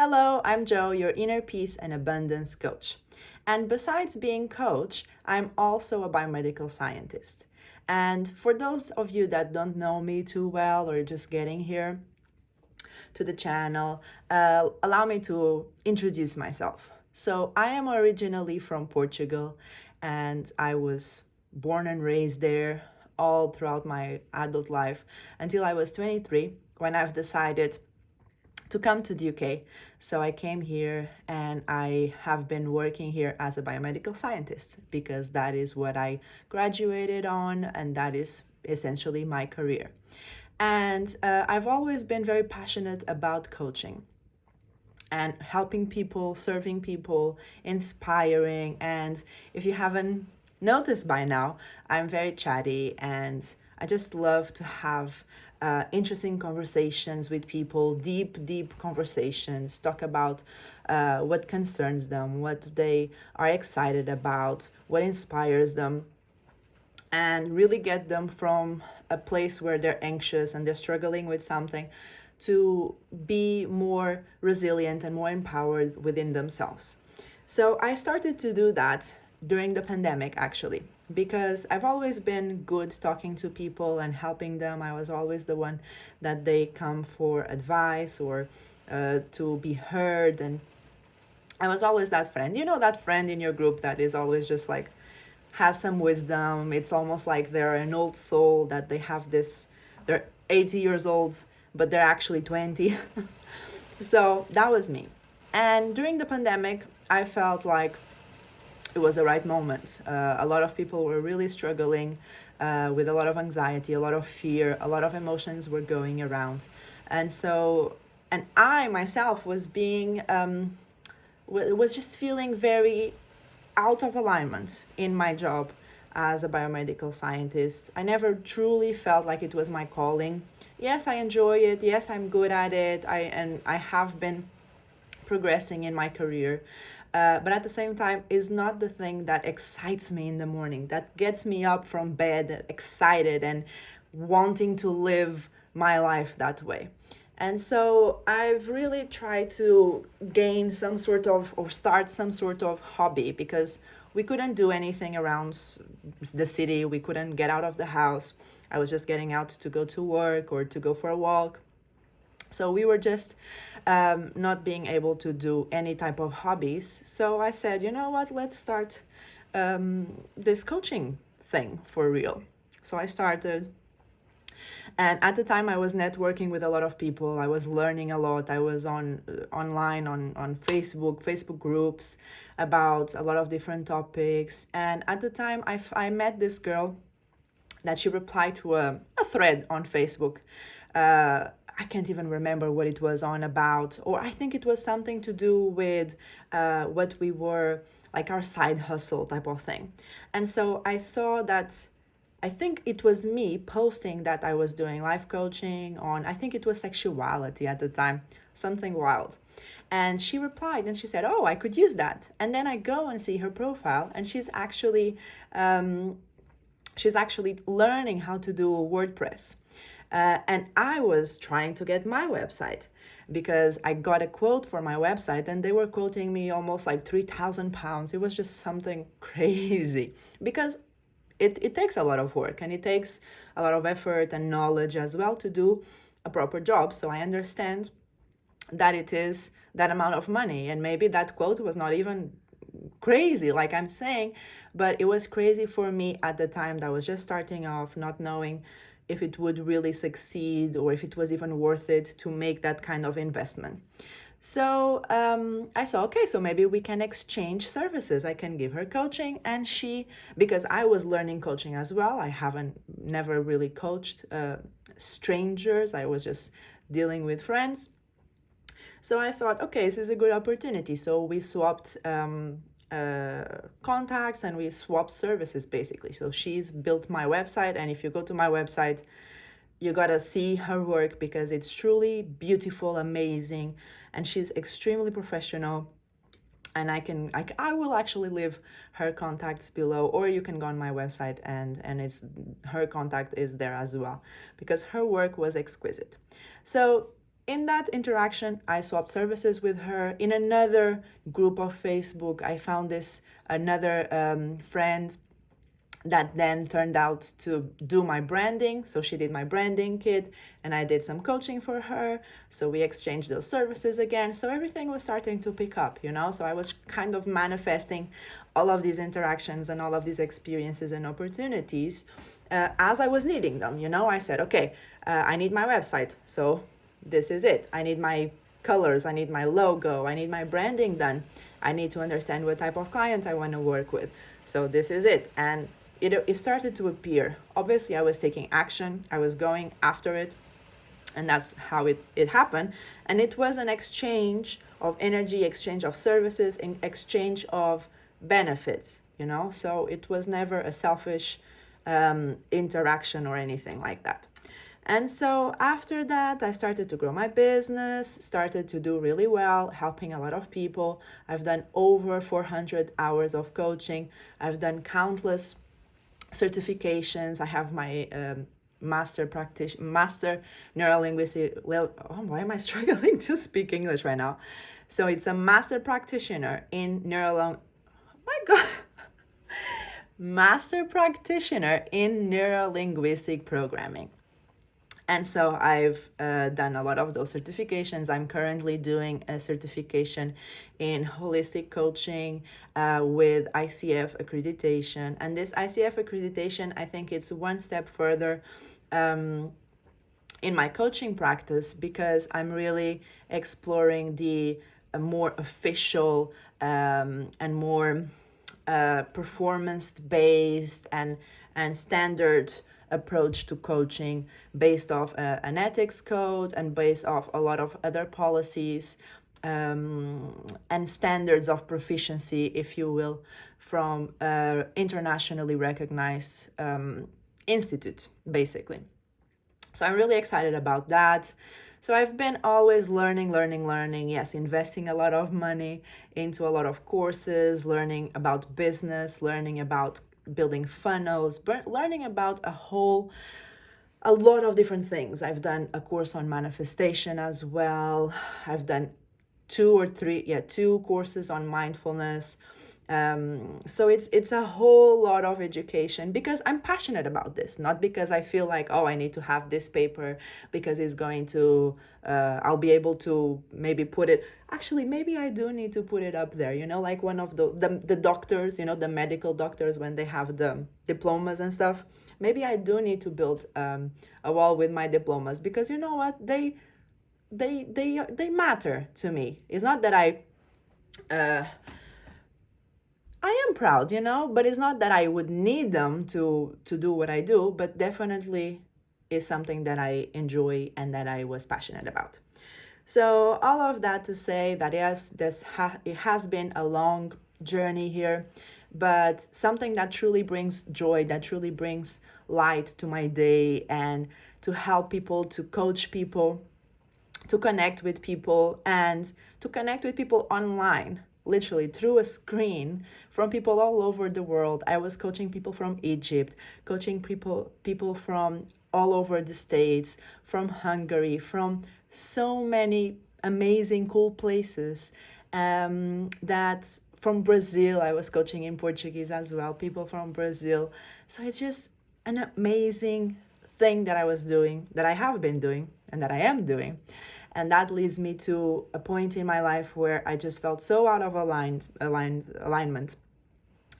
Hello, I'm Joe, your inner peace and abundance coach. And besides being coach, I'm also a biomedical scientist. And for those of you that don't know me too well or just getting here to the channel, allow me to introduce myself. So I am originally from Portugal and I was born and raised there all throughout my adult life until I was 23 when I've decided to come to the UK. So I came here and I have been working here as a biomedical scientist because that is what I graduated on and that is essentially my career. And I've always been very passionate about coaching and helping people, serving people, inspiring. And if you haven't noticed by now, I'm very chatty and I just love to have interesting conversations with people, deep conversations, talk about what concerns them, what they are excited about, what inspires them, and really get them from a place where they're anxious and they're struggling with something to be more resilient and more empowered within themselves. So I started to do that during the pandemic, actually, because I've always been good talking to people and helping them. I was always the one that they come for advice or to be heard. And I was always that friend, that friend in your group that is always just like, has some wisdom. It's almost like they're an old soul, that they have this, they're 80 years old, but they're actually 20. So that was me. And during the pandemic, I felt like it was the right moment. A lot of people were really struggling with a lot of anxiety, a lot of fear, a lot of emotions were going around. And so, and I myself was was just feeling very out of alignment in my job as a biomedical scientist. I never truly felt like it was my calling. Yes, I enjoy it. Yes, I'm good at it. I have been progressing in my career. But at the same time, is not the thing that excites me in the morning, that gets me up from bed excited and wanting to live my life that way. And so I've really tried to gain some sort of, or start some sort of hobby, because we couldn't do anything around the city. We couldn't get out of the house. I was just getting out to go to work or to go for a walk. So we were just not being able to do any type of hobbies. So I said, you know what, let's start this coaching thing for real. So I started. And at the time, I was networking with a lot of people. I was learning a lot. I was online on Facebook groups about a lot of different topics. And at the time, I met this girl that she replied to a thread on Facebook. I can't even remember what it was on about, or I think it was something to do with what we were, like our side hustle type of thing. And so I saw that, I think it was me posting that I was doing life coaching on, I think it was sexuality at the time, something wild. And she replied and she said, oh, I could use that. And then I go and see her profile, and she's actually learning how to do WordPress. And I was trying to get my website because I got a quote for my website and they were quoting me almost like £3,000. It was just something crazy because it takes a lot of work and it takes a lot of effort and knowledge as well to do a proper job. So I understand that it is that amount of money, and maybe that quote was not even crazy like I'm saying, but it was crazy for me at the time that was just starting off, not knowing if it would really succeed or if it was even worth it to make that kind of investment. So I saw, okay, so maybe we can exchange services. I can give her coaching, and because I was learning coaching as well, I never really coached strangers. I was just dealing with friends. So I thought, okay, this is a good opportunity. So we swapped contacts and we swapped services basically. So she's built my website, and if you go to my website, you gotta see her work because it's truly beautiful, amazing, and she's extremely professional. And I will actually leave her contacts below, or you can go on my website and it's her contact is there as well, because her work was exquisite. So in that interaction, I swapped services with her. In another group of Facebook, I found this another friend that then turned out to do my branding. So she did my branding kit and I did some coaching for her. So we exchanged those services again. So everything was starting to pick up, you know? So I was kind of manifesting all of these interactions and all of these experiences and opportunities as I was needing them, you know? I said, okay, I need my website. So this is it. I need my colors, I need my logo, I need my branding done. I need to understand what type of client I want to work with. So this is it. And it started to appear. Obviously, I was taking action. I was going after it. And that's how it happened. And it was an exchange of energy, exchange of services, and exchange of benefits, you know? So it was never a selfish interaction or anything like that. And so after that, I started to grow my business, started to do really well, helping a lot of people. I've done over 400 hours of coaching. I've done countless certifications. I have my master neurolinguistic. Well, oh, why am I struggling to speak English right now? So it's a master practitioner in master practitioner in neurolinguistic programming. And so I've done a lot of those certifications. I'm currently doing a certification in holistic coaching with ICF accreditation. And this ICF accreditation, I think it's one step further in my coaching practice because I'm really exploring the more official and more performance-based and standard approach to coaching based off an ethics code and based off a lot of other policies and standards of proficiency, if you will, from internationally recognized institute, basically. So I'm really excited about that. So I've been always learning. Yes, investing a lot of money into a lot of courses, learning about business, learning about building funnels, learning about a lot of different things. I've done a course on manifestation as well. I've done two courses on mindfulness. So it's a whole lot of education because I'm passionate about this, not because I feel like, oh, I need to have this paper because it's going to, I'll be able to maybe put it, actually, maybe I do need to put it up there, you know, like one of the doctors, you know, the medical doctors, when they have the diplomas and stuff, maybe I do need to build a wall with my diplomas because you know what, they matter to me. It's not that I am proud, you know, but it's not that I would need them to do what I do, but definitely is something that I enjoy and that I was passionate about. So all of that to say that yes, it has been a long journey here, but something that truly brings joy, that truly brings light to my day, and to help people, to coach people, to connect with people, and to connect with people online, literally through a screen, from people all over the world. I was coaching people from Egypt, coaching people from all over the States, from Hungary, from so many amazing, cool places. That from Brazil, I was coaching in Portuguese as well, people from Brazil. So it's just an amazing thing that I was doing, that I have been doing, and that I am doing. And that leads me to a point in my life where I just felt so out of alignment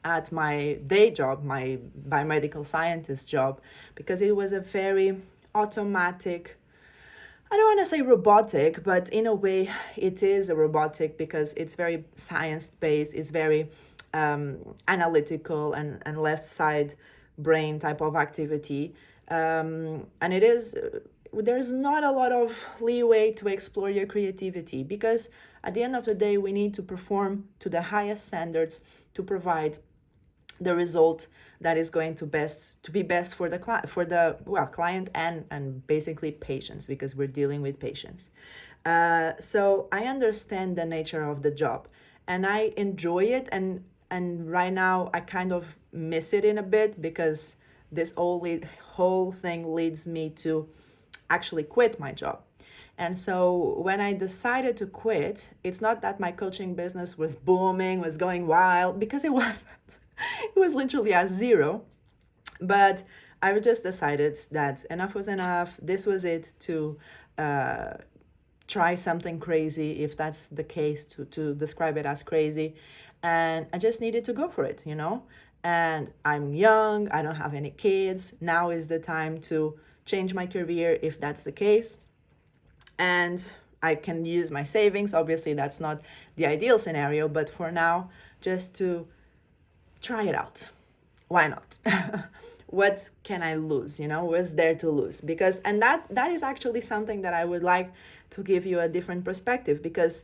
at my day job, my biomedical scientist job, because it was a very automatic, I don't want to say robotic, but in a way it is a robotic because it's very science-based, it's very analytical and left side brain type of activity. And it is, there's not a lot of leeway to explore your creativity because at the end of the day, we need to perform to the highest standards to provide the result that is going to be best for the client and basically patients, because we're dealing with patients. So I understand the nature of the job and I enjoy it, and right now I kind of miss it in a bit because this whole thing leads me to actually quit my job. And so when I decided to quit, it's not that my coaching business was booming, was going wild, because it was it was literally at zero. But I just decided that enough was enough. This was it, to try something crazy, if that's the case, to describe it as crazy. And I just needed to go for it, And I'm young, I don't have any kids. Now is the time to change my career if that's the case. And I can use my savings. Obviously, that's not the ideal scenario, but for now, just to try it out. Why not? What can I lose? What's there to lose? Because, and that is actually something that I would like to give you a different perspective, because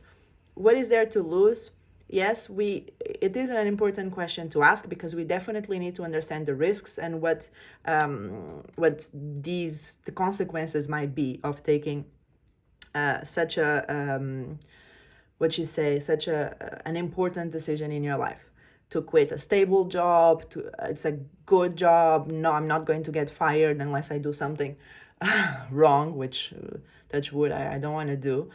what is there to lose? Yes, it is an important question to ask, because we definitely need to understand the risks and what the consequences might be of taking such a an important decision in your life, to quit a stable job. It's a good job. No, I'm not going to get fired unless I do something wrong, which touch wood, I don't want to do.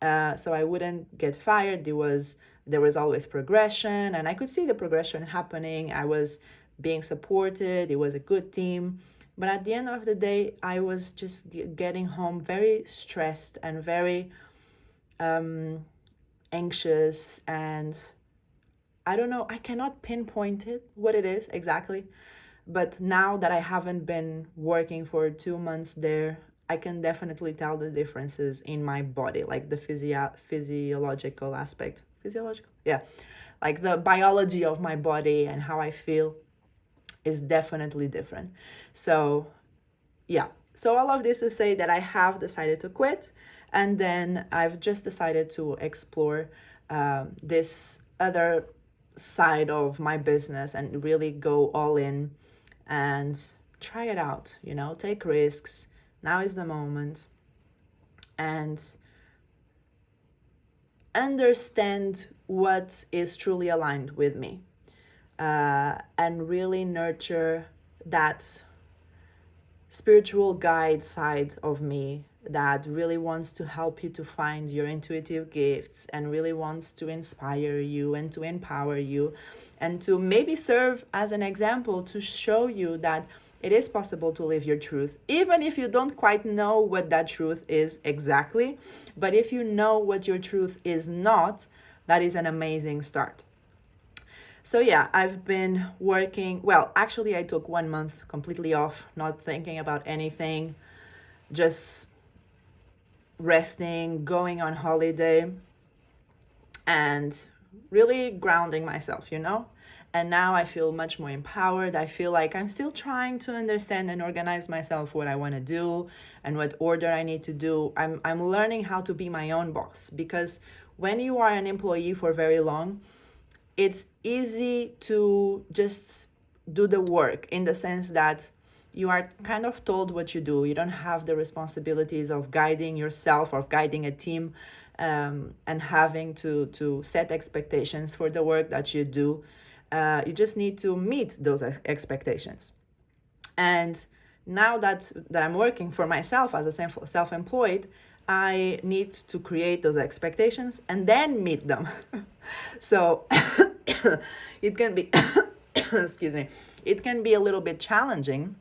So I wouldn't get fired. There was always progression, and I could see the progression happening. I was being supported. It was a good team. But at the end of the day, I was just getting home very stressed and very anxious, and I don't know, I cannot pinpoint what it is exactly. But now that I haven't been working for 2 months there, I can definitely tell the differences in my body, like the physiological aspect. Physiological? Yeah. Like the biology of my body and how I feel is definitely different. So, yeah. So all of this to say that I have decided to quit, and then I've just decided to explore this other side of my business and really go all in and try it out, take risks. Now is the moment. And understand what is truly aligned with me, and really nurture that spiritual guide side of me that really wants to help you to find your intuitive gifts, and really wants to inspire you and to empower you, and to maybe serve as an example to show you that it is possible to live your truth, even if you don't quite know what that truth is exactly. But if you know what your truth is not, that is an amazing start. So yeah, I've been working, well, actually I took 1 month completely off, not thinking about anything, just resting, going on holiday, and really grounding myself, And now I feel much more empowered. I feel like I'm still trying to understand and organize myself, what I want to do and what order I need to do. I'm learning how to be my own boss, because when you are an employee for very long, it's easy to just do the work, in the sense that you are kind of told what you do. You don't have the responsibilities of guiding yourself or guiding a team, and having to set expectations for the work that you do. You just need to meet those expectations. And now that I'm working for myself as a self-employed, I need to create those expectations and then meet them. So it can be, excuse me, it can be a little bit challenging,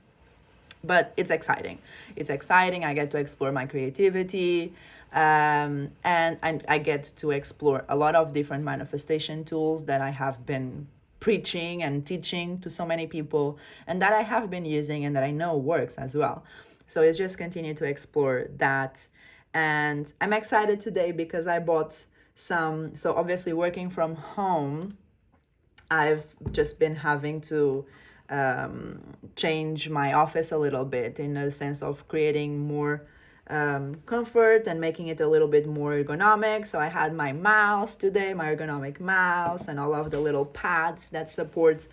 but it's exciting. It's exciting. I get to explore my creativity, and I get to explore a lot of different manifestation tools that I have been preaching and teaching to so many people, and that I have been using and that I know works as well. So it's just continue to explore that. And I'm excited today because I bought some, so obviously working from home, I've just been having to change my office a little bit, in the sense of creating more comfort and making it a little bit more ergonomic. So I had my mouse today, my ergonomic mouse, and all of the little pads that support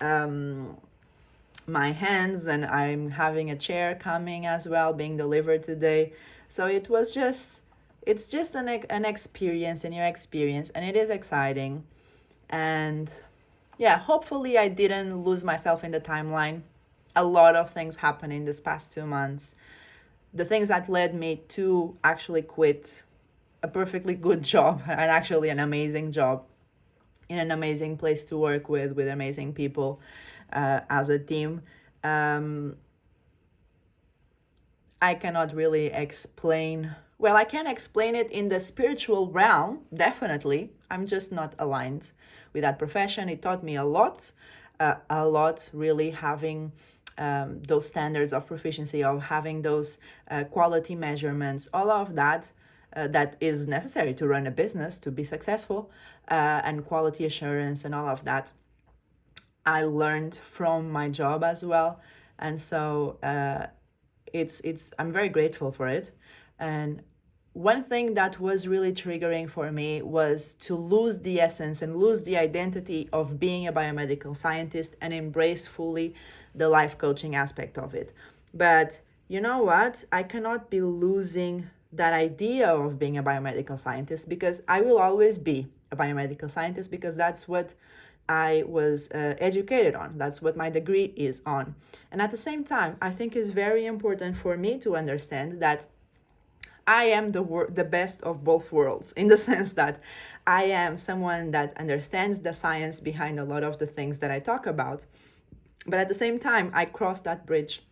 my hands. And I'm having a chair coming as well, being delivered today. So it's just an experience, a new experience, and it is exciting. And yeah, hopefully I didn't lose myself in the timeline. A lot of things happened in this past 2 months. the things that led me to actually quit a perfectly good job and actually an amazing job in an amazing place to work with amazing people as a team. I cannot really explain. Well, I can explain it in the spiritual realm, definitely. I'm just not aligned with that profession. It taught me a lot, really having those standards of proficiency, of having those quality measurements, all of that. That is necessary to run a business, to be successful, and quality assurance and all of that. I learned from my job as well, and so it's I'm very grateful for it. And one thing that was really triggering for me was to lose the essence and lose the identity of being a biomedical scientist and embrace fully the life coaching aspect of it. But you know what? I cannot be losing that idea of being a biomedical scientist, because I will always be a biomedical scientist, because that's what I was educated on. That's what my degree is on. And at the same time, I think it's very important for me to understand that I am the best of both worlds, in the sense that I am someone that understands the science behind a lot of the things that I talk about. But at the same time, I cross that bridge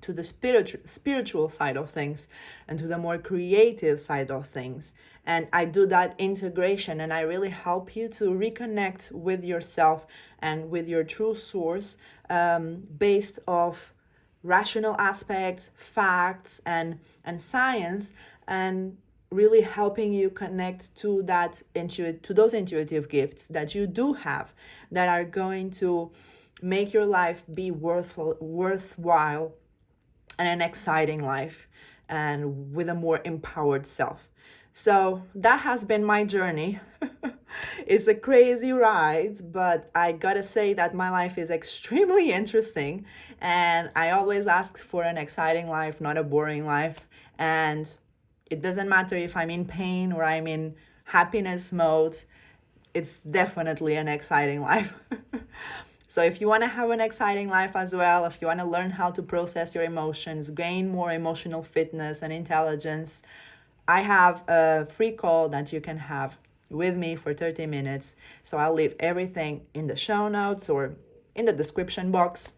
to the spiritual side of things and to the more creative side of things. And I do that integration, and I really help you to reconnect with yourself and with your true source, based off rational aspects, facts, and science, and really helping you connect to to those intuitive gifts that you do have, that are going to make your life be worthwhile and an exciting life, and with a more empowered self. So that has been my journey. It's a crazy ride, but I gotta say that my life is extremely interesting, and I always ask for an exciting life, not a boring life. And it doesn't matter if I'm in pain or I'm in happiness mode, it's definitely an exciting life. So if you want to have an exciting life as well, if you want to learn how to process your emotions, gain more emotional fitness and intelligence, I have a free call that you can have with me for 30 minutes. So I'll leave everything in the show notes or in the description box.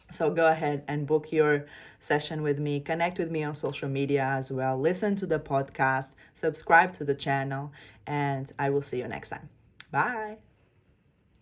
So go ahead and book your session with me. Connect with me on social media as well. Listen to the podcast, subscribe to the channel, and I will see you next time. Bye.